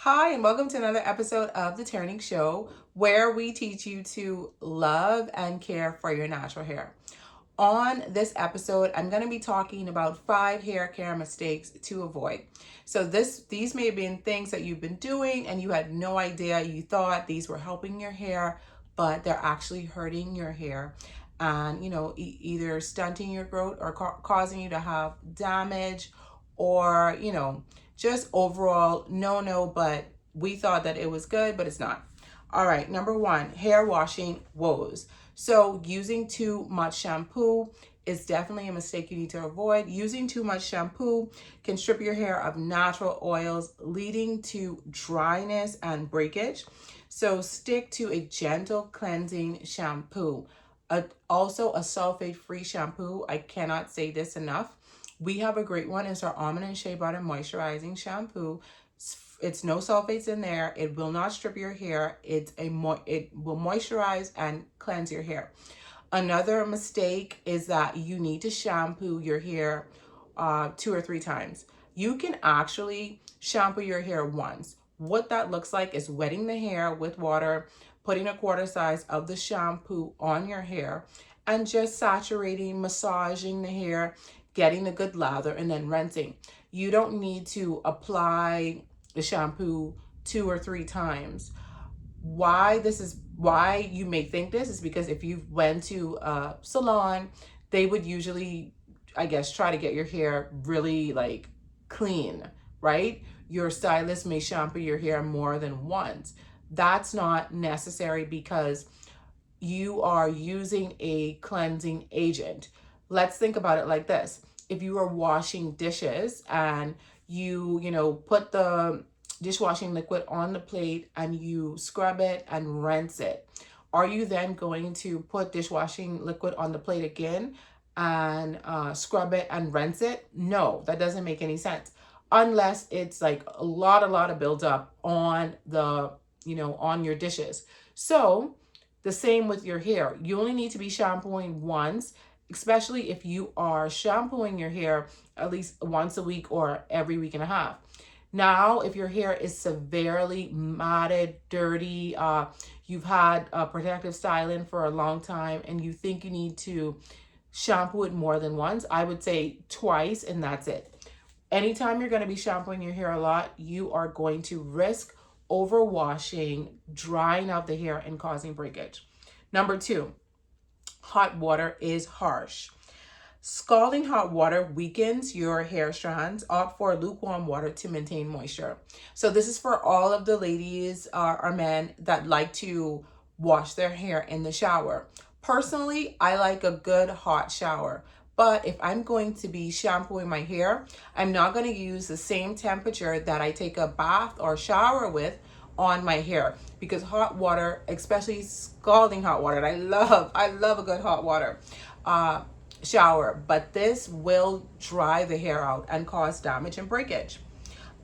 Hi, and welcome to another episode of The Turning Show, where we teach you to love and care for your natural hair. On this episode, I'm going to be talking about 5 hair care mistakes to avoid. So these may have been things that you've been doing and you had no idea. You thought these were helping your hair, but they're actually hurting your hair and either stunting your growth or causing you to have damage or just overall no, but we thought that it was good, but it's not. All right, number one, hair washing woes. So using too much shampoo is definitely a mistake you need to avoid. Using too much shampoo can strip your hair of natural oils, leading to dryness and breakage. So stick to a gentle cleansing shampoo. Also a sulfate-free shampoo. I cannot say this enough. We have a great one. It's our Almond and Shea Butter Moisturizing Shampoo. It's no sulfates in there. It will not strip your hair. It will moisturize and cleanse your hair. Another mistake is that you need to shampoo your hair 2 or 3 times. You can actually shampoo your hair once. What that looks like is wetting the hair with water, putting a quarter size of the shampoo on your hair, and just saturating, massaging the hair, getting a good lather, and then rinsing. You don't need to apply the shampoo 2 or 3 times. Why you may think this is because if you went to a salon, they would usually, I guess, try to get your hair really like clean, right? Your stylist may shampoo your hair more than once. That's not necessary because you are using a cleansing agent. Let's think about it like this. If you are washing dishes and you put the dishwashing liquid on the plate and you scrub it and rinse it, are you then going to put dishwashing liquid on the plate again and scrub it and rinse it? No, that doesn't make any sense. Unless it's like a lot of buildup on on your dishes. So the same with your hair. You only need to be shampooing once, especially if you are shampooing your hair at least once a week or every week and a half. Now, if your hair is severely matted, dirty, you've had protective styling for a long time and you think you need to shampoo it more than once, I would say twice and that's it. Anytime you're going to be shampooing your hair a lot, you are going to risk overwashing, drying out the hair, and causing breakage. Number 2, hot water is harsh. Scalding hot water weakens your hair strands. Opt for lukewarm water to maintain moisture. So this is for all of the ladies or men that like to wash their hair in the shower. Personally, I like a good hot shower. But if I'm going to be shampooing my hair, I'm not going to use the same temperature that I take a bath or shower with on my hair, because hot water, especially scalding hot water, and I love a good hot water shower, but this will dry the hair out and cause damage and breakage.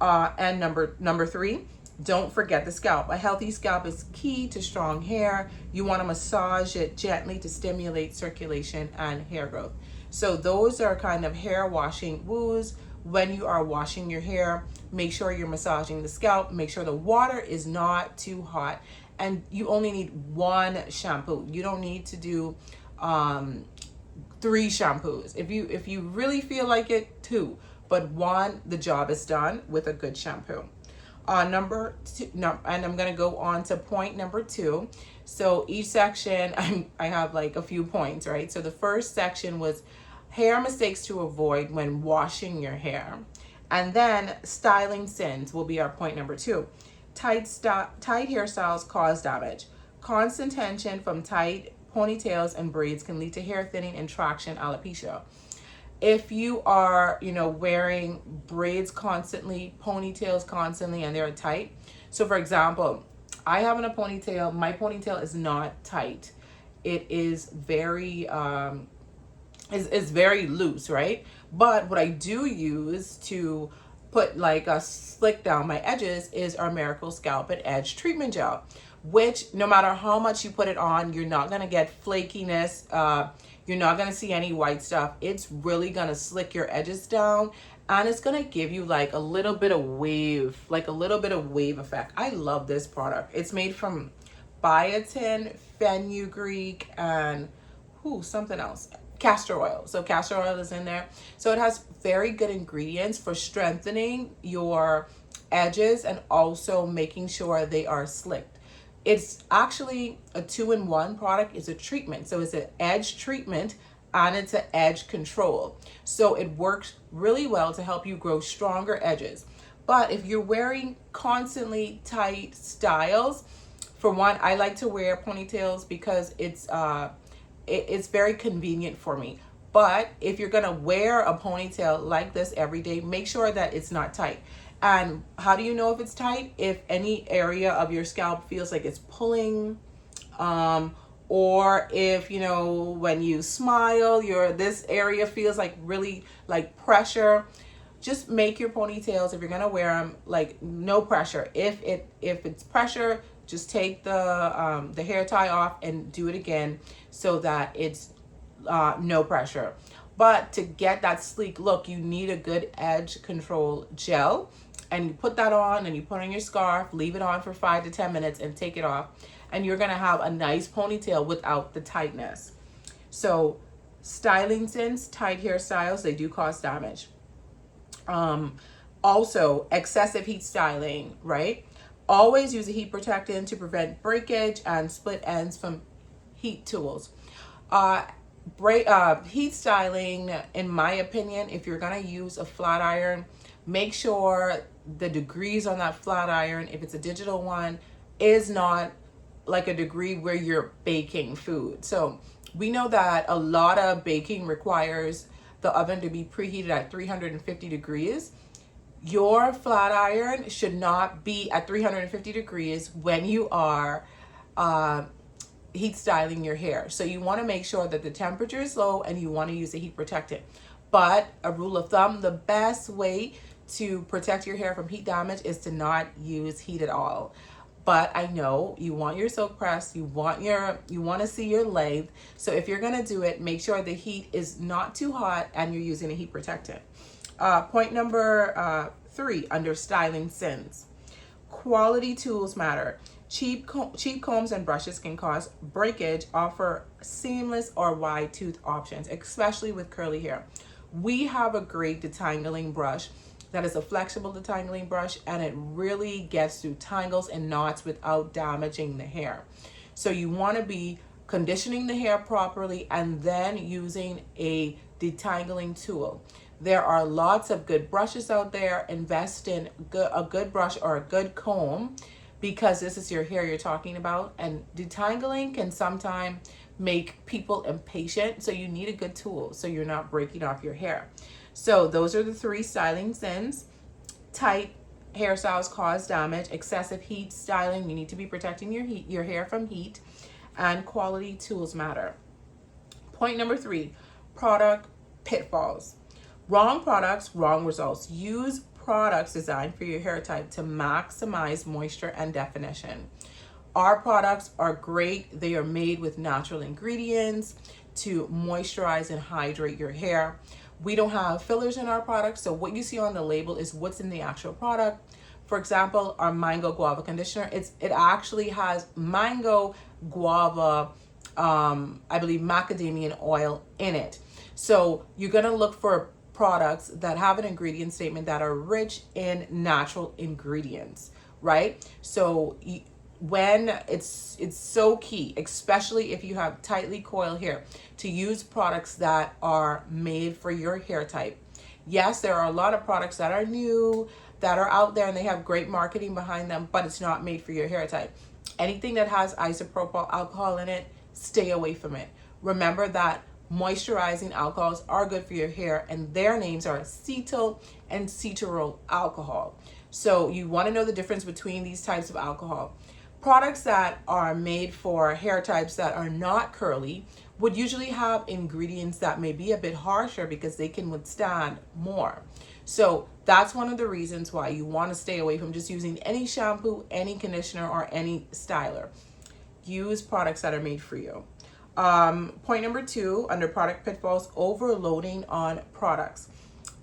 And number 3, don't forget the scalp. A healthy scalp is key to strong hair. You want to massage it gently to stimulate circulation and hair growth. So those are kind of hair washing woos. When you are washing your hair, make sure you're massaging the scalp. Make sure the water is not too hot. And you only need 1 shampoo. You don't need to do 3 shampoos. If you really feel like it, 2. But 1, the job is done with a good shampoo. Number 2, no, and I'm going to go on to point number 2. So each section, I have like a few points, right? So the first section was hair mistakes to avoid when washing your hair. And then styling sins will be our point number 2. Tight hairstyles cause damage. Constant tension from tight ponytails and braids can lead to hair thinning and traction alopecia. If you are, wearing braids constantly, ponytails constantly, and they're tight. So for example, I have in a ponytail, my ponytail is not tight. It is very, is very loose, right? But what I do use to put like a slick down my edges is our Miracle Scalp and Edge Treatment Gel, which no matter how much you put it on, you're not going to get flakiness. You're not going to see any white stuff. It's really going to slick your edges down and it's gonna give you like a little bit of wave, like a little bit of wave effect. I love this product. It's made from biotin, fenugreek, and something else, castor oil. So castor oil is in there. So it has very good ingredients for strengthening your edges and also making sure they are slicked. It's actually a 2-in-1 product. It's a treatment. So it's an edge treatment and it's an edge control. So it works really well to help you grow stronger edges. But if you're wearing constantly tight styles, for one, I like to wear ponytails because it's very convenient for me. But if you're gonna wear a ponytail like this every day, make sure that it's not tight. And how do you know if it's tight? If any area of your scalp feels like it's pulling, or if, you know, when you smile, this area feels like really like pressure. Just make your ponytails, if you're gonna wear them, like no pressure. If it's pressure, just take the hair tie off and do it again so that it's no pressure. But to get that sleek look, you need a good edge control gel, and you put that on and you put on your scarf, leave it on for 5 to 10 minutes and take it off, and you're gonna have a nice ponytail without the tightness. So styling since tight hairstyles, they do cause damage. Also excessive heat styling, right? Always use a heat protectant to prevent breakage and split ends from heat tools. Heat styling, in my opinion, if you're gonna use a flat iron, make sure the degrees on that flat iron, if it's a digital one, is not like a degree where you're baking food. So we know that a lot of baking requires the oven to be preheated at 350 degrees. Your flat iron should not be at 350 degrees when you are heat styling your hair. So you want to make sure that the temperature is low and you want to use a heat protectant. But a rule of thumb, the best way to protect your hair from heat damage is to not use heat at all. But I know you want your silk press, you want to see your length. So if you're going to do it, make sure the heat is not too hot and you're using a heat protectant. Point number 3 under styling sins. Quality tools matter. Cheap combs and brushes can cause breakage. Offer seamless or wide tooth options, especially with curly hair. We have a great detangling brush that is a flexible detangling brush, and it really gets through tangles and knots without damaging the hair. So you want to be conditioning the hair properly and then using a detangling tool. There are lots of good brushes out there. Invest in a good brush or a good comb, because this is your hair you're talking about, and detangling can sometimes make people impatient. So you need a good tool so you're not breaking off your hair. So those are the 3 styling sins. Tight hairstyles cause damage. Excessive heat styling, you need to be protecting your hair from heat. And quality tools matter. Point number 3, product pitfalls. Wrong products, wrong results. Use products designed for your hair type to maximize moisture and definition. Our products are great. They are made with natural ingredients to moisturize and hydrate your hair. We don't have fillers in our products, so what you see on the label is what's in the actual product. For example, our mango guava conditioner, it actually has mango, guava, I believe macadamia oil in it. So you're gonna look for products that have an ingredient statement that are rich in natural ingredients, right? So when it's so key, especially if you have tightly coiled hair, to use products that are made for your hair type. Yes, there are a lot of products that are new, that are out there, and they have great marketing behind them, but it's not made for your hair type. Anything that has isopropyl alcohol in it, stay away from it. Remember that moisturizing alcohols are good for your hair, and their names are acetyl and cetyl alcohol. So you want to know the difference between these types of alcohol. Products that are made for hair types that are not curly would usually have ingredients that may be a bit harsher because they can withstand more. So that's one of the reasons why you want to stay away from just using any shampoo, any conditioner, or any styler. Use products that are made for you. Point number 2, under product pitfalls, overloading on products.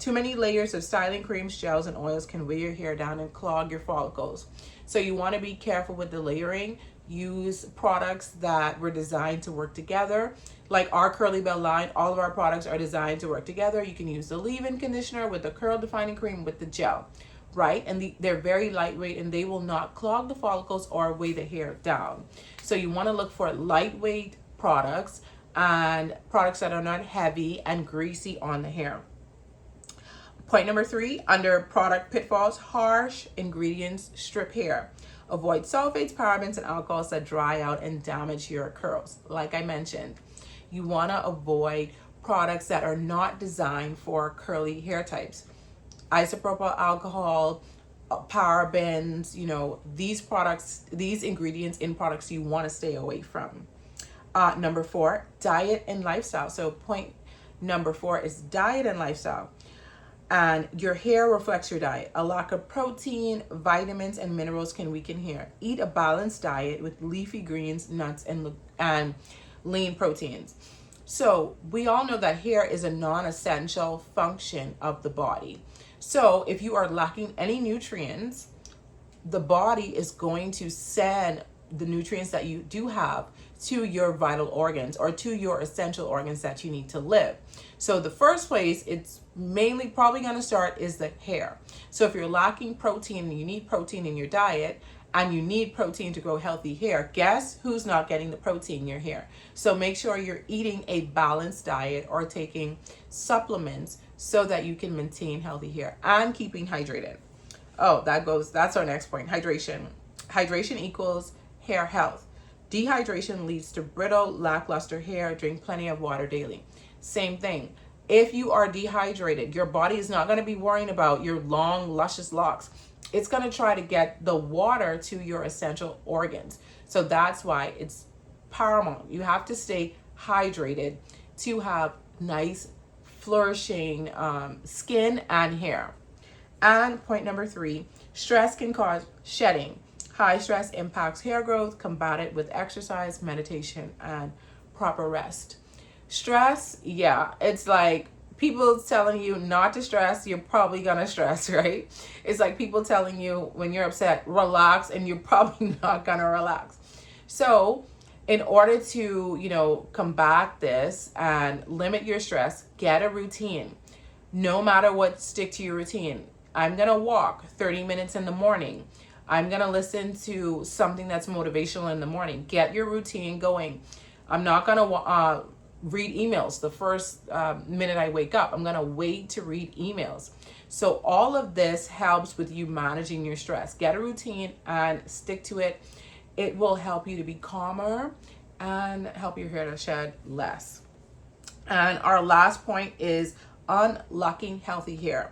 Too many layers of styling creams, gels, and oils can weigh your hair down and clog your follicles. So you want to be careful with the layering. Use products that were designed to work together. Like our Curly Bell line, all of our products are designed to work together. You can use the leave-in conditioner with the curl defining cream with the gel, right? And they're very lightweight and they will not clog the follicles or weigh the hair down. So you want to look for lightweight products and products that are not heavy and greasy on the hair. Point number 3, under product pitfalls, harsh ingredients strip hair. Avoid sulfates, parabens, and alcohols that dry out and damage your curls. Like I mentioned, you want to avoid products that are not designed for curly hair types. Isopropyl alcohol, parabens, these products, these ingredients in products you want to stay away from. Number 4, diet and lifestyle. So point number 4 is diet and lifestyle. And your hair reflects your diet. A lack of protein, vitamins, and minerals can weaken hair. Eat a balanced diet with leafy greens, nuts, and lean proteins. So we all know that hair is a non-essential function of the body. So if you are lacking any nutrients, the body is going to send the nutrients that you do have to your vital organs or to your essential organs that you need to live. So the first place it's mainly probably going to start is the hair. So if you're lacking protein and you need protein in your diet and you need protein to grow healthy hair, guess who's not getting the protein in your hair? So make sure you're eating a balanced diet or taking supplements so that you can maintain healthy hair and keeping hydrated. Oh, that's our next point. Hydration. Hydration equals hair health. Dehydration leads to brittle, lackluster hair. Drink plenty of water daily. Same thing. If you are dehydrated, your body is not going to be worrying about your long, luscious locks. It's going to try to get the water to your essential organs. So that's why it's paramount. You have to stay hydrated to have nice, flourishing skin and hair. And point number 3, stress can cause shedding. High stress impacts hair growth. Combat it with exercise, meditation, and proper rest. Stress, yeah, it's like people telling you not to stress, you're probably gonna stress, right? It's like people telling you when you're upset, relax, and you're probably not gonna relax. So in order to, combat this and limit your stress, get a routine. No matter what, stick to your routine. I'm gonna walk 30 minutes in the morning. I'm going to listen to something that's motivational in the morning. Get your routine going. I'm not going to read emails the first minute I wake up. I'm going to wait to read emails. So all of this helps with you managing your stress. Get a routine and stick to it. It will help you to be calmer and help your hair to shed less. And our last point is unlocking healthy hair.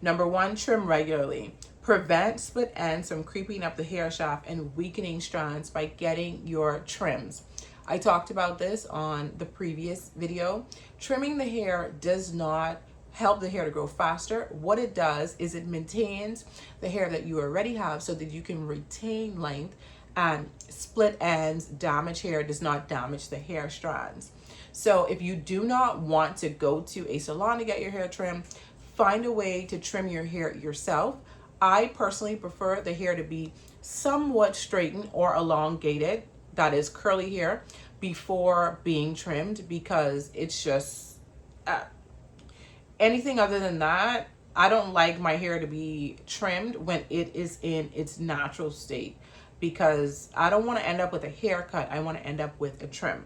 Number 1, trim regularly. Prevent split ends from creeping up the hair shaft and weakening strands by getting your trims. I talked about this on the previous video. Trimming the hair does not help the hair to grow faster. What it does is it maintains the hair that you already have so that you can retain length, and split ends, damaged hair does not damage the hair strands. So if you do not want to go to a salon to get your hair trimmed, find a way to trim your hair yourself. I personally prefer the hair to be somewhat straightened or elongated, that is curly hair, before being trimmed, because it's just anything other than that, I don't like my hair to be trimmed when it is in its natural state, because I don't want to end up with a haircut. I want to end up with a trim.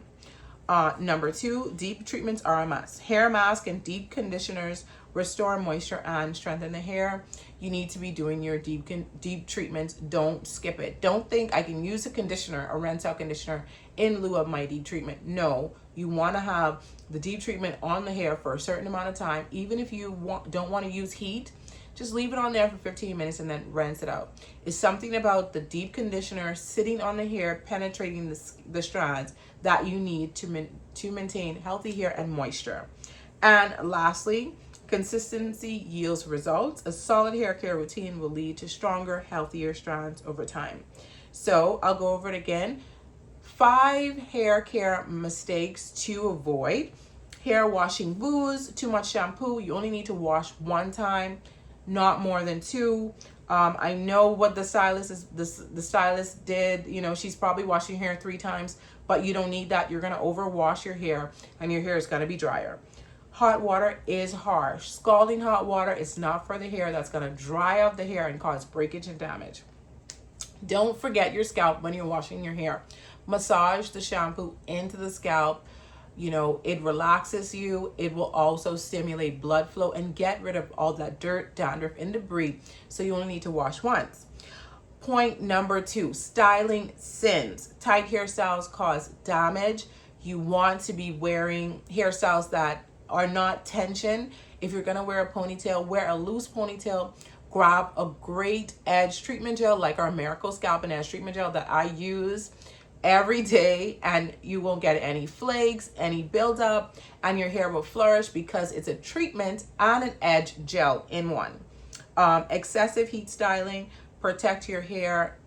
Number 2, deep treatments are a must. Hair mask and deep conditioners restore moisture and strengthen the hair. You need to be doing your deep treatments. Don't skip it. Don't think I can use a conditioner, a rinse out conditioner, in lieu of my deep treatment. No, you want to have the deep treatment on the hair for a certain amount of time. Even if you don't want to use heat, just leave it on there for 15 minutes and then rinse it out. It's something about the deep conditioner sitting on the hair, penetrating the strands, that you need to maintain healthy hair and moisture. And lastly, consistency yields results. A solid hair care routine will lead to stronger, healthier strands over time. So I'll go over it again. 5 hair care mistakes to avoid. Hair washing woos, too much shampoo. You only need to wash one time, not more than two. I know what the stylist did. You know, she's probably washing your hair 3 times, but you don't need that. You're gonna overwash your hair, and your hair is gonna be drier. Hot water is harsh. Scalding hot water is not for the hair. That's gonna dry out the hair and cause breakage and damage. Don't forget your scalp when you're washing your hair. Massage the shampoo into the scalp. You know, it relaxes you. It will also stimulate blood flow and get rid of all that dirt, dandruff, and debris. So you only need to wash once. Point number 2, styling sins. Tight hairstyles cause damage. You want to be wearing hairstyles that are not tension. If you're gonna wear a ponytail, wear a loose ponytail. Grab a great edge treatment gel like our Miracle Scalp and Edge Treatment Gel that I use every day, and you won't get any flakes, any buildup, and your hair will flourish because it's a treatment and an edge gel in one. Excessive heat styling, protect your hair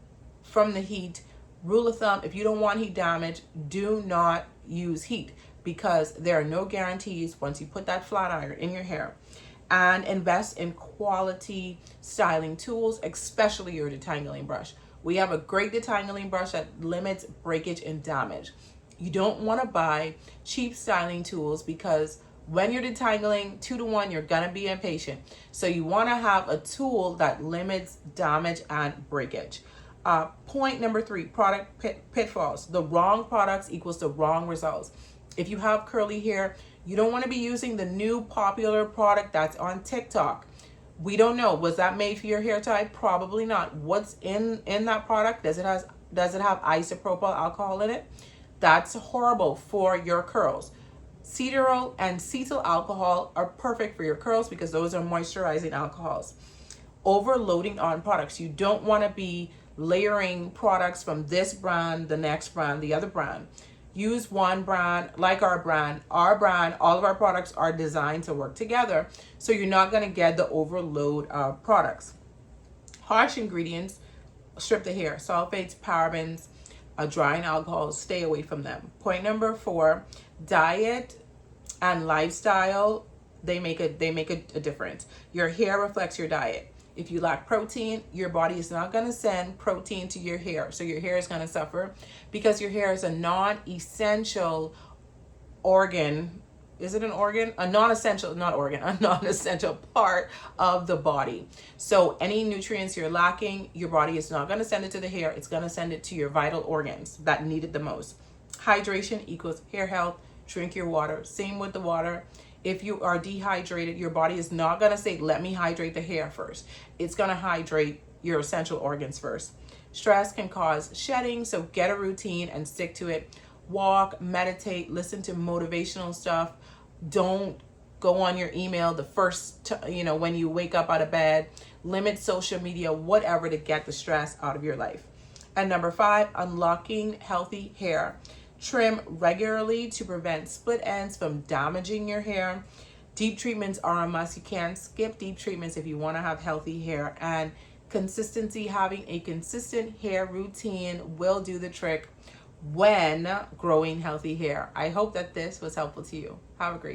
from the heat. Rule of thumb, if you don't want heat damage, do not use heat, because there are no guarantees once you put that flat iron in your hair. And invest in quality styling tools, especially your detangling brush. We have a great detangling brush that limits breakage and damage. You don't want to buy cheap styling tools, because when you're detangling 2-to-1, you're gonna be impatient. So you want to have a tool that limits damage and breakage. Point number 3, product pitfalls. The wrong products equals the wrong results. If you have curly hair, you don't want to be using the new popular product that's on TikTok. We don't know, was that made for your hair type? Probably not. What's in that product? Does it have isopropyl alcohol in it? That's horrible for your curls. Cetyl and cetyl alcohol are perfect for your curls because those are moisturizing alcohols. Overloading on products. You don't want to be layering products from this brand, the next brand, the other brand. Use one brand, like our brand. Our brand, all of our products are designed to work together, so you're not going to get the overload of products. Harsh ingredients strip the hair. Sulfates, parabens, drying alcohols, stay away from them. Point number 4, diet and lifestyle, they make a difference. Your hair reflects your diet. If you lack protein, your body is not going to send protein to your hair. So your hair is going to suffer, because your hair is a non-essential organ. Is it an organ? A non-essential part of the body. So any nutrients you're lacking, your body is not going to send it to the hair. It's going to send it to your vital organs that need it the most. Hydration equals hair health. Drink your water. Same with the water. If you are dehydrated, your body is not going to say, let me hydrate the hair first. It's going to hydrate your essential organs first. Stress can cause shedding, so get a routine and stick to it. Walk, meditate, listen to motivational stuff. Don't go on your email the first, when you wake up out of bed. Limit social media, whatever, to get the stress out of your life. And number 5, unlocking healthy hair. Trim regularly to prevent split ends from damaging your hair. Deep treatments are a must. You can't skip deep treatments if you want to have healthy hair. And consistency, having a consistent hair routine will do the trick when growing healthy hair. I hope that this was helpful to you. Have a great day.